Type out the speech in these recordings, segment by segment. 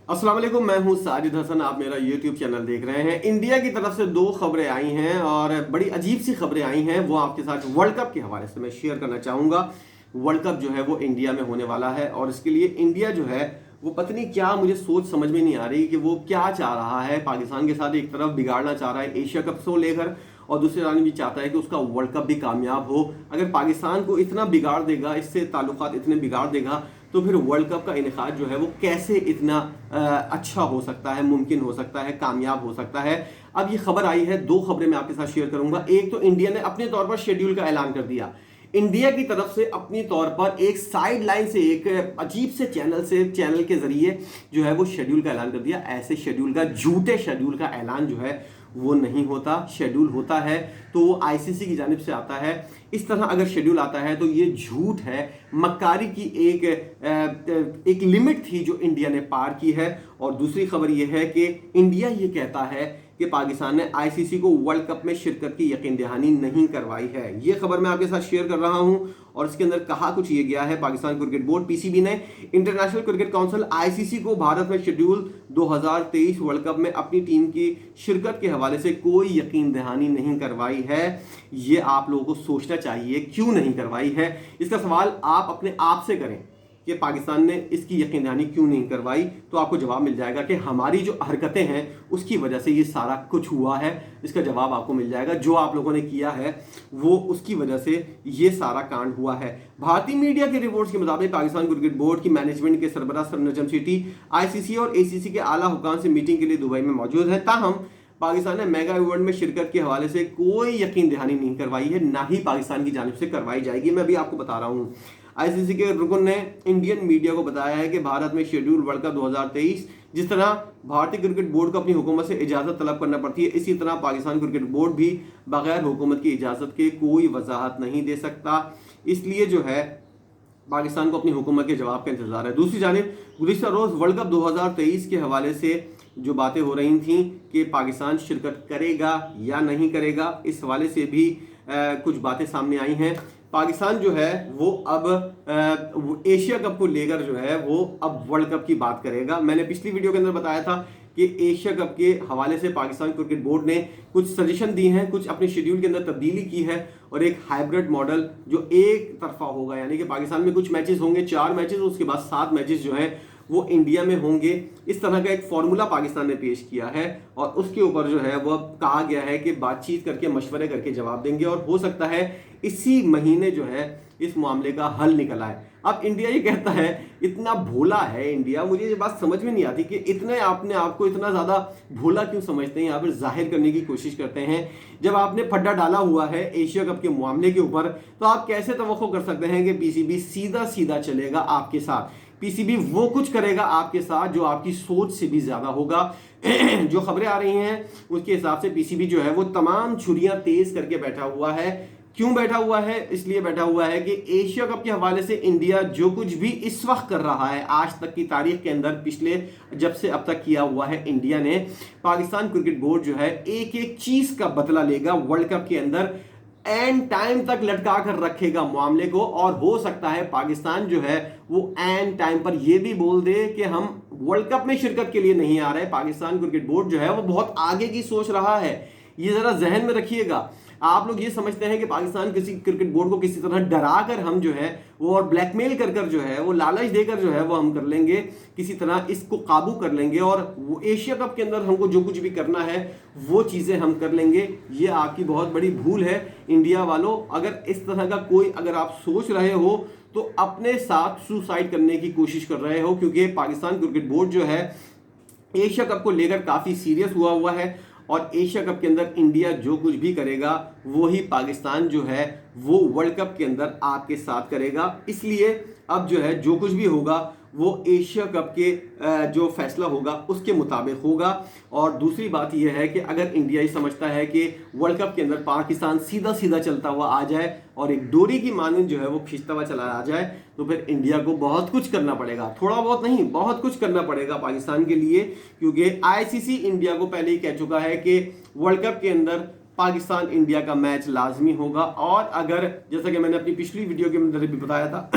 अस्सलाम वालेकुम, मैं हूं साजिद हसन। आप मेरा YouTube चैनल देख रहे हैं। इंडिया की तरफ से दो खबरें आई हैं और बड़ी अजीब सी खबरें आई हैं। वो आपके साथ वर्ल्ड कप के हवाले से मैं शेयर करना चाहूँगा। वर्ल्ड कप जो है वो इंडिया में होने वाला है और इसके लिए इंडिया जो है वो पता नहीं क्या, मुझे सोच समझ में नहीं आ रही कि वो क्या चाह रहा है। पाकिस्तान के साथ एक तरफ बिगाड़ना चाह रहा है एशिया कप को लेकर और दूसरी तरफ भी चाहता है कि उसका वर्ल्ड कप भी कामयाब हो। अगर पाकिस्तान को इतना बिगाड़ देगा, इससे ताल्लुकात इतने बिगाड़ देगा, तो फिर वर्ल्ड कप का इनेकाद जो है वो कैसे इतना अच्छा हो सकता है, मुमकिन हो सकता है, कामयाब हो सकता है। अब ये खबर आई है, दो खबरें मैं आपके साथ शेयर करूंगा। एक तो इंडिया ने अपने तौर पर शेड्यूल का ऐलान कर दिया। इंडिया की तरफ से अपनी तौर पर एक साइड लाइन से, एक अजीब से चैनल के जरिए जो है वो शेड्यूल का ऐलान कर दिया। ऐसे शेड्यूल का, झूठे शेड्यूल का ऐलान जो है वो नहीं होता। शेड्यूल होता है तो वो आईसीसी की जानिब से आता है। इस तरह अगर शेड्यूल आता है तो ये झूठ है, मक्कारी की एक लिमिट थी जो इंडिया ने पार की है। और दूसरी खबर ये है कि इंडिया ये कहता है कि पाकिस्तान ने आईसीसी को वर्ल्ड कप में शिरकत की यकीन दहानी नहीं करवाई है। ये खबर मैं आपके साथ शेयर कर रहा हूं और इसके अंदर कहा कुछ ये गया है। पाकिस्तान क्रिकेट बोर्ड पीसीबी ने इंटरनेशनल क्रिकेट काउंसिल आईसीसी को भारत में शेड्यूल 2023 वर्ल्ड कप में अपनी टीम की शिरकत के हवाले से कोई यकीन दहानी नहीं करवाई है। ये आप लोगों को सोचना चाहिए क्यों नहीं करवाई है। इसका सवाल आप अपने आप से करें कि पाकिस्तान ने इसकी यकीन दहानी क्यों नहीं करवाई, तो आपको जवाब मिल जाएगा कि हमारी जो हरकतें हैं उसकी वजह से ये सारा कुछ हुआ है। इसका जवाब आपको मिल जाएगा। जो आप लोगों ने किया है वो उसकी वजह से ये सारा कांड हुआ है। भारतीय मीडिया के रिपोर्ट्स के मुताबिक पाकिस्तान क्रिकेट बोर्ड की मैनेजमेंट के सरबराह सरनजम सिटी आईसीसी और एसीसी के आला हुकाम से मीटिंग के लिए दुबई में मौजूद है। ताहम पाकिस्तान ने मेगा इवेंट में शिरकत के हवाले से कोई यकीन दहानी नहीं करवाई है, ना ही पाकिस्तान की जानिब से करवाई जाएगी। मैं भी आपको बता रहा हूं। आईसीसी के रुकन ने इंडियन मीडिया को बताया है कि भारत में शेड्यूल वर्ल्ड कप 2023 जिस तरह भारतीय क्रिकेट बोर्ड को अपनी हुकूमत से इजाजत तलब करना पड़ती है, इसी तरह पाकिस्तान क्रिकेट बोर्ड भी बगैर हुकूमत की इजाजत के कोई वजाहत नहीं दे सकता। इसलिए जो है पाकिस्तान को अपनी हुकूमत के जवाब का इंतजार है। दूसरी जानिब गुज़िश्ता रोज वर्ल्ड कप 2023 के हवाले से जो बातें हो रही थी कि पाकिस्तान शिरकत करेगा या नहीं करेगा, इस हवाले से भी कुछ बातें सामने आई हैं। पाकिस्तान जो है वो अब एशिया कप को लेकर जो है वो अब वर्ल्ड कप की बात करेगा। मैंने पिछली वीडियो के अंदर बताया था कि एशिया कप के हवाले से पाकिस्तान क्रिकेट बोर्ड ने कुछ सजेशन दी हैं, कुछ अपने शेड्यूल के अंदर तब्दीली की है और एक हाइब्रिड मॉडल जो एक तरफा होगा, यानी कि पाकिस्तान में कुछ मैचेस होंगे, 4 मैचेस, उसके बाद 7 मैचेस जो हैं वो इंडिया में होंगे। इस तरह का एक फॉर्मूला पाकिस्तान ने पेश किया है और उसके ऊपर जो है वो कहा गया है कि बातचीत करके, मशवरे करके जवाब देंगे और हो सकता है इसी महीने जो है इस मामले का हल निकल आए। अब इंडिया ये कहता है, इतना भोला है इंडिया, मुझे ये बात समझ में नहीं आती कि इतने आपने आपको इतना ज्यादा भोला क्यों समझते हैं, यहाँ पर जाहिर करने की कोशिश करते हैं। जब आपने फड्डा डाला हुआ है एशिया कप के मामले के ऊपर, तो आप कैसे तवक्को कर सकते हैं कि पीसीबी सीधा सीधा चलेगा आपके साथ। पीसीबी वो कुछ करेगा आपके साथ जो आपकी सोच से भी ज्यादा होगा। जो खबरें आ रही हैं उसके हिसाब से पीसीबी जो है वो तमाम छुरियां तेज करके बैठा हुआ है। क्यों बैठा हुआ है? इसलिए बैठा हुआ है कि एशिया कप के हवाले से इंडिया जो कुछ भी इस वक्त कर रहा है, आज तक की तारीख के अंदर, पिछले जब से अब तक किया हुआ है इंडिया ने, पाकिस्तान क्रिकेट बोर्ड जो है एक एक चीज का बदला लेगा वर्ल्ड कप के अंदर, एंड टाइम तक लटका कर रखेगा मामले को। और हो सकता है पाकिस्तान जो है वो एंड टाइम पर ये भी बोल दे कि हम वर्ल्ड कप में शिरकत के लिए नहीं आ रहे। पाकिस्तान क्रिकेट बोर्ड जो है वो बहुत आगे की सोच रहा है, ये जरा जहन में रखिएगा। आप लोग ये समझते हैं कि पाकिस्तान किसी क्रिकेट बोर्ड को किसी तरह डरा कर हम जो है वो और ब्लैकमेल कर कर जो है वो लालच देकर जो है वो हम कर लेंगे, किसी तरह इसको काबू कर लेंगे और वो एशिया कप के अंदर हमको जो कुछ भी करना है वो चीजें हम कर लेंगे। ये आपकी बहुत बड़ी भूल है इंडिया वालों। अगर इस तरह का कोई अगर आप सोच रहे हो तो अपने साथ सुसाइड करने की कोशिश कर रहे हो, क्योंकि पाकिस्तान क्रिकेट बोर्ड जो है एशिया कप को लेकर काफी सीरियस हुआ है और एशिया कप के अंदर इंडिया जो कुछ भी करेगा वो ही पाकिस्तान जो है वो वर्ल्ड कप के अंदर आपके साथ करेगा। इसलिए अब जो है जो कुछ भी होगा वो एशिया कप के जो फैसला होगा उसके मुताबिक होगा। और दूसरी बात यह है कि अगर इंडिया ये समझता है कि वर्ल्ड कप के अंदर पाकिस्तान सीधा सीधा चलता हुआ आ जाए और एक डोरी की मानंद जो है वो खींचता हुआ चला आ जाए, तो फिर इंडिया को बहुत कुछ करना पड़ेगा। थोड़ा बहुत नहीं, बहुत कुछ करना पड़ेगा पाकिस्तान के लिए, क्योंकि आईसीसी इंडिया को पहले ही कह चुका है कि वर्ल्ड कप के अंदर पाकिस्तान इंडिया का मैच लाजमी होगा। और अगर जैसा कि मैंने अपनी पिछली वीडियो के अंदर भी बताया था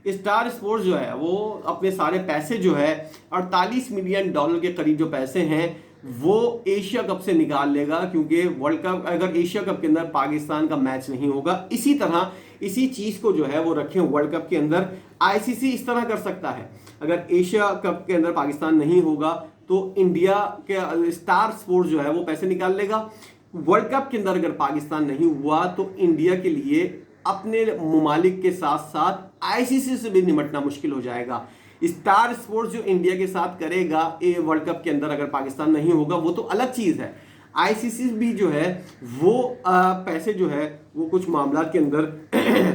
स्टार स्पोर्ट्स जो है वो अपने सारे पैसे जो है 48 मिलियन डॉलर के करीब जो पैसे हैं वो एशिया कप से निकाल लेगा, क्योंकि वर्ल्ड कप अगर एशिया कप के अंदर पाकिस्तान का मैच नहीं होगा। इसी तरह इसी चीज को जो है वो रखें वर्ल्ड कप के अंदर, आईसीसी इस तरह कर सकता है, अगर एशिया कप के अंदर पाकिस्तान नहीं होगा तो इंडिया के स्टार स्पोर्ट्स जो है वो पैसे निकाल लेगा। वर्ल्ड कप के अंदर अगर पाकिस्तान नहीं हुआ तो इंडिया के लिए अपने ममालिक के साथ साथ आईसीसी से भी निपटना मुश्किल हो जाएगा। स्टार स्पोर्ट्स जो इंडिया के साथ करेगा ये वर्ल्ड कप के अंदर अगर पाकिस्तान नहीं होगा वो तो अलग चीज है। आईसीसी भी जो है वो पैसे जो है वो कुछ मामला के अंदर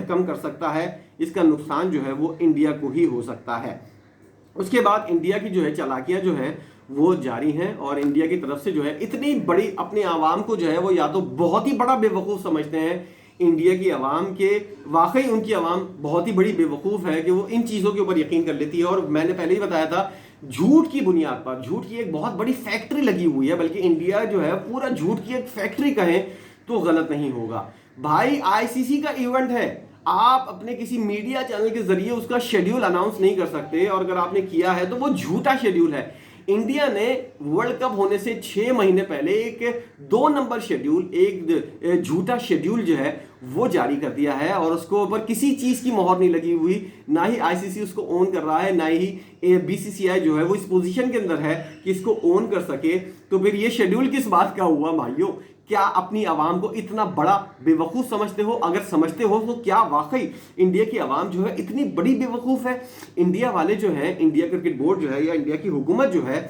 कम कर सकता है, इसका नुकसान जो है वो इंडिया को ही हो सकता है। उसके बाद इंडिया की जो है चालाकियां जो है वो जारी हैं और इंडिया की तरफ से जो है इतनी बड़ी अपने आवाम को जो है वो या तो बहुत ही बड़ा बेवकूफ़ समझते हैं इंडिया की आवाम के, वाकई उनकी आवाम बहुत ही बड़ी बेवकूफ़ है कि वो इन चीज़ों के ऊपर यकीन कर लेती है। और मैंने पहले ही बताया था झूठ की बुनियाद पर, झूठ की एक बहुत बड़ी फैक्ट्री लगी हुई है, बल्कि इंडिया जो है पूरा झूठ की एक फैक्ट्री कहें तो गलत नहीं होगा। भाई आईसीसी का इवेंट है, आप अपने किसी मीडिया चैनल के जरिए उसका शेड्यूल अनाउंस नहीं कर सकते, और अगर आपने किया है तो वो झूठा शेड्यूल है। इंडिया ने वर्ल्ड कप होने से 6 महीने पहले एक 2 नंबर शेड्यूल, एक झूठा शेड्यूल जो है वो जारी कर दिया है और उसको ऊपर किसी चीज की मोहर नहीं लगी हुई, ना ही आईसीसी उसको ओन कर रहा है, ना ही बीसीसीआई जो है वो इस पोजीशन के अंदर है कि इसको ओन कर सके। तो फिर ये शेड्यूल किस बात का हुआ भाइयों? क्या अपनी आवाम को इतना बड़ा बेवकूफ समझते हो? अगर समझते हो तो क्या वाकई इंडिया की आवाम जो है इतनी बड़ी बेवकूफ है? इंडिया वाले जो है, इंडिया क्रिकेट बोर्ड जो है या इंडिया की हुकूमत जो है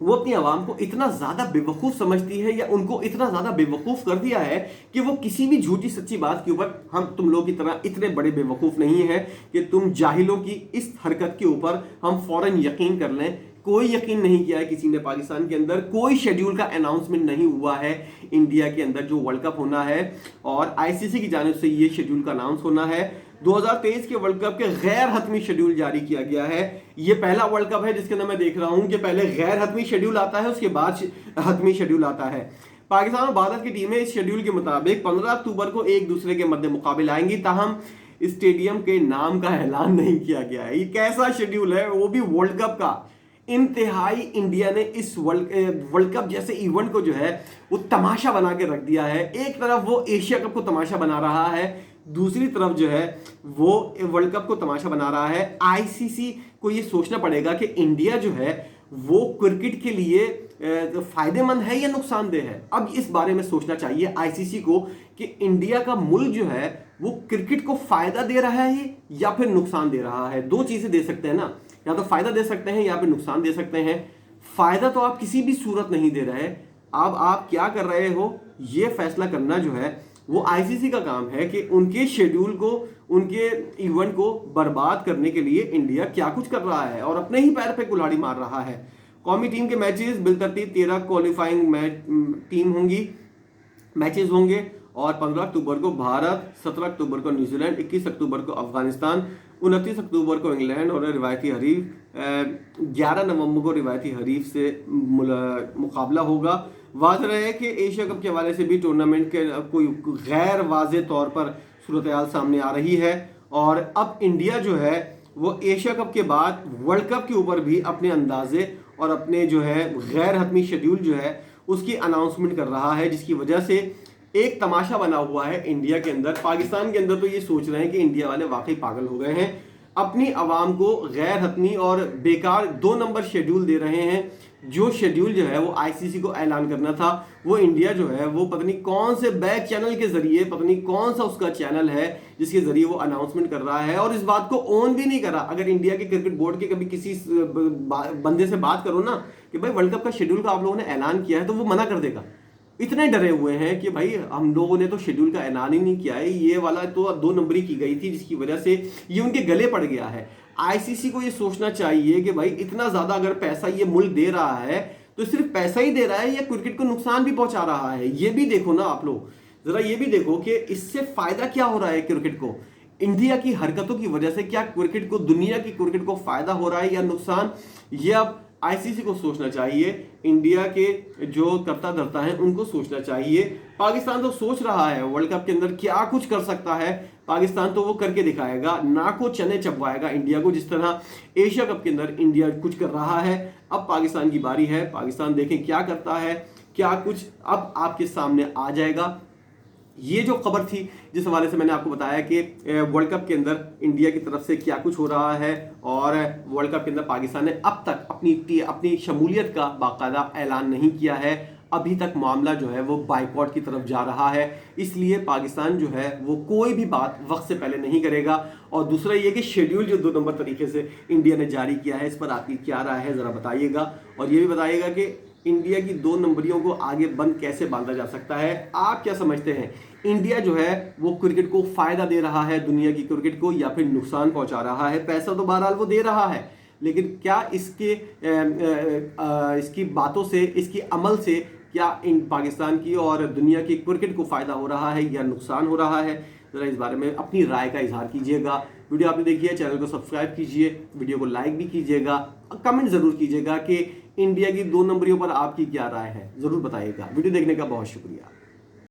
वो अपनी आवाम को इतना ज्यादा बेवकूफ समझती है या उनको इतना ज्यादा बेवकूफ कर दिया है कि वो किसी भी झूठी सच्ची बात के ऊपर हम तुम लोग की तरह इतने बड़े बेवकूफ नहीं है कि तुम जाहिलों की इस हरकत के ऊपर हम फौरन यकीन कर लें। कोई यकीन नहीं किया है किसी ने पाकिस्तान के अंदर, कोई शेड्यूल का अनाउंसमेंट नहीं हुआ है इंडिया के अंदर जो वर्ल्ड कप होना है, और आईसीसी की जानिब से ये शेड्यूल का अनाउंस होना है। 2023 के वर्ल्ड कप के गैर हतमी शेड्यूल जारी किया गया है। ये पहला वर्ल्ड कप है जिसके अंदर मैं देख रहा हूं कि पहले गैर हतमी शेड्यूल आता है, उसके बाद हतमी शेड्यूल आता है। पाकिस्तान और भारत की टीमें इस शेड्यूल के मुताबिक 15 अक्टूबर को एक दूसरे के मध्य मुकाबले आएंगी, ताहम स्टेडियम के नाम का ऐलान नहीं किया गया है। ये कैसा शेड्यूल है, वो भी वर्ल्ड कप का। इंतहाई इंडिया ने इस वर्ल्ड कप जैसे इवेंट को जो है वो तमाशा बना के रख दिया है। एक तरफ वो एशिया कप को तमाशा बना रहा है, दूसरी तरफ जो है वो वर्ल्ड कप को तमाशा बना रहा है। आईसीसी को ये सोचना पड़ेगा कि इंडिया जो है वो क्रिकेट के लिए फायदेमंद है या नुकसानदेह है। अब इस बारे में सोचना चाहिए आईसीसी को कि इंडिया का मुल्क जो है वो क्रिकेट को फायदा दे रहा है या फिर नुकसान दे रहा है। दो चीजें दे सकते हैं ना, या तो फायदा दे सकते हैं या फिर नुकसान दे सकते हैं। फायदा तो आप किसी भी सूरत नहीं दे रहे। अब आप क्या कर रहे हो ये फैसला करना जो है वो आईसीसी का काम है कि उनके शेड्यूल को, उनके इवेंट को बर्बाद करने के लिए इंडिया क्या कुछ कर रहा है और अपने ही पैर पे कुल्हाड़ी मार रहा है। कौमी टीम के मैचेस बिलतरतीब 13 क्वालिफाइंग टीम होंगी, मैचेस होंगे, और 15 अक्टूबर को भारत, 17 अक्टूबर को न्यूजीलैंड, 21 अक्टूबर को अफगानिस्तान, 29 अक्टूबर को इंग्लैंड और रिवायती हरीफ 11 नवंबर को रिवायती हरीफ से मुकाबला होगा। वाज़ेह रहे कि एशिया कप के हवाले से भी टूर्नामेंट के कोई गैर वाज़ेह तौर पर सूरत हाल सामने आ रही है, और अब इंडिया जो है वो एशिया कप के बाद वर्ल्ड कप के ऊपर भी अपने अंदाजे और अपने जो है गैर हतमी शेड्यूल जो है उसकी अनाउंसमेंट कर रहा है, जिसकी वजह से एक तमाशा बना हुआ है इंडिया के अंदर। पाकिस्तान के अंदर तो ये सोच रहे हैं कि इंडिया वाले वाकई पागल हो गए हैं, अपनी आवाम को गैर हतमी और बेकार 2 नंबर शेड्यूल दे रहे हैं। जो शेड्यूल जो है वो आईसीसी को ऐलान करना था वो इंडिया जो है वो पता नहीं कौन से बैक चैनल के जरिए, पता नहीं कौन सा उसका चैनल है जिसके जरिए वो अनाउंसमेंट कर रहा है, और इस बात को ऑन भी नहीं करा। अगर इंडिया के क्रिकेट बोर्ड के कभी किसी बंदे से बात करो ना कि भाई वर्ल्ड कप का शेड्यूल का आप लोगों ने ऐलान किया है, तो वो मना कर देगा। इतने डरे हुए हैं कि भाई हम लोगों ने तो शेड्यूल का ऐलान ही नहीं किया है, ये वाला तो 2 नंबरी की गई थी, जिसकी वजह से ये उनके गले पड़ गया है। आईसीसी को ये सोचना चाहिए कि भाई इतना ज्यादा अगर पैसा ये मुल्क दे रहा है तो सिर्फ पैसा ही दे रहा है या क्रिकेट को नुकसान भी पहुंचा रहा है, ये भी देखो ना आप लोग। जरा ये भी देखो कि इससे फायदा क्या हो रहा है क्रिकेट को, इंडिया की हरकतों की वजह से क्या क्रिकेट को, दुनिया की क्रिकेट को फायदा हो रहा है या नुकसान, ये अब आईसीसी को सोचना चाहिए। इंडिया के जो कर्ता धर्ता हैं उनको सोचना चाहिए। पाकिस्तान तो सोच रहा है वर्ल्ड कप के अंदर क्या कुछ कर सकता है, पाकिस्तान तो वो करके दिखाएगा, ना को चने चबवाएगा इंडिया को, जिस तरह एशिया कप के अंदर इंडिया कुछ कर रहा है। अब पाकिस्तान की बारी है, पाकिस्तान देखें क्या करता है, क्या कुछ अब आपके सामने आ जाएगा। ये जो खबर थी जिस हवाले से मैंने आपको बताया कि वर्ल्ड कप के अंदर इंडिया की तरफ से क्या कुछ हो रहा है, और वर्ल्ड कप के अंदर पाकिस्तान ने अब तक अपनी शमूलियत का बाकायदा ऐलान नहीं किया है। अभी तक मामला जो है वो बाइकआउट की तरफ जा रहा है, इसलिए पाकिस्तान जो है वो कोई भी बात वक्त से पहले नहीं करेगा। और दूसरा ये कि शेड्यूल जो 2 नंबर तरीके से इंडिया ने जारी किया है, इस पर आपकी क्या राय है ज़रा बताइएगा। और ये भी बताइएगा कि इंडिया की 2 नंबरियों को आगे बंद कैसे बांधा जा सकता है। आप क्या समझते हैं, इंडिया जो है वो क्रिकेट को फायदा दे रहा है दुनिया की क्रिकेट को, या फिर नुकसान पहुंचा रहा है? पैसा तो बहरहाल वो दे रहा है, लेकिन क्या इसकी बातों से, इसकी अमल से क्या इन पाकिस्तान की और दुनिया की क्रिकेट को फायदा हो रहा है या नुकसान हो रहा है? जरा इस बारे में अपनी राय का इजहार कीजिएगा। वीडियो आपने देखी है, चैनल को सब्सक्राइब कीजिए, वीडियो को लाइक भी कीजिएगा, कमेंट जरूर कीजिएगा कि इंडिया की 2 नंबरियों पर आपकी क्या राय है, जरूर बताइएगा। वीडियो देखने का बहुत शुक्रिया।